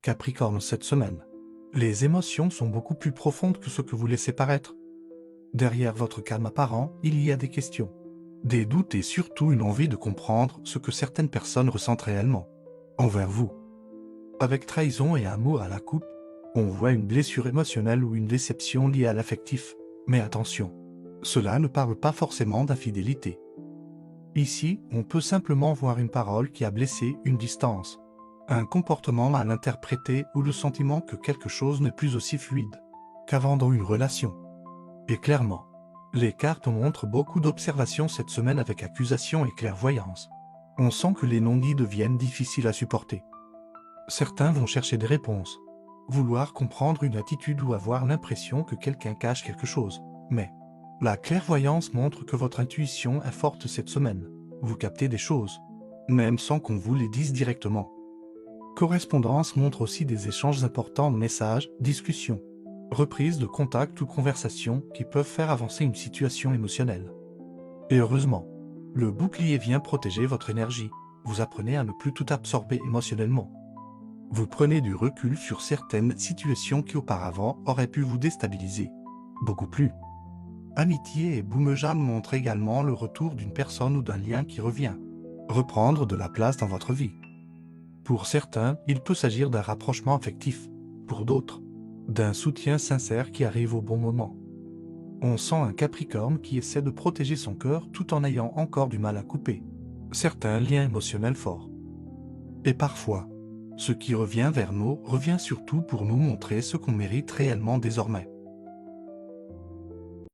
Capricorne cette semaine. Les émotions sont beaucoup plus profondes que ce que vous laissez paraître. Derrière votre calme apparent, il y a des questions, des doutes et surtout une envie de comprendre ce que certaines personnes ressentent réellement envers vous. Avec trahison et amour à la coupe, on voit une blessure émotionnelle ou une déception liée à l'affectif. Mais attention, cela ne parle pas forcément d'infidélité. Ici, on peut simplement voir une parole qui a blessé, une distance, un comportement mal interprété ou le sentiment que quelque chose n'est plus aussi fluide qu'avant dans une relation. Et clairement, les cartes montrent beaucoup d'observations cette semaine avec accusation et clairvoyance. On sent que les non-dits deviennent difficiles à supporter. Certains vont chercher des réponses, vouloir comprendre une attitude ou avoir l'impression que quelqu'un cache quelque chose. Mais la clairvoyance montre que votre intuition est forte cette semaine. Vous captez des choses, même sans qu'on vous les dise directement. Correspondance montre aussi des échanges importants de messages, discussions, reprises de contact ou conversations qui peuvent faire avancer une situation émotionnelle. Et heureusement, le bouclier vient protéger votre énergie. Vous apprenez à ne plus tout absorber émotionnellement. Vous prenez du recul sur certaines situations qui auparavant auraient pu vous déstabiliser. Beaucoup plus. Amitié et Boumejam montrent également le retour d'une personne ou d'un lien qui revient reprendre de la place dans votre vie. Pour certains, il peut s'agir d'un rapprochement affectif. Pour d'autres, d'un soutien sincère qui arrive au bon moment. On sent un Capricorne qui essaie de protéger son cœur tout en ayant encore du mal à couper certains liens émotionnels forts. Et parfois, ce qui revient vers nous revient surtout pour nous montrer ce qu'on mérite réellement désormais.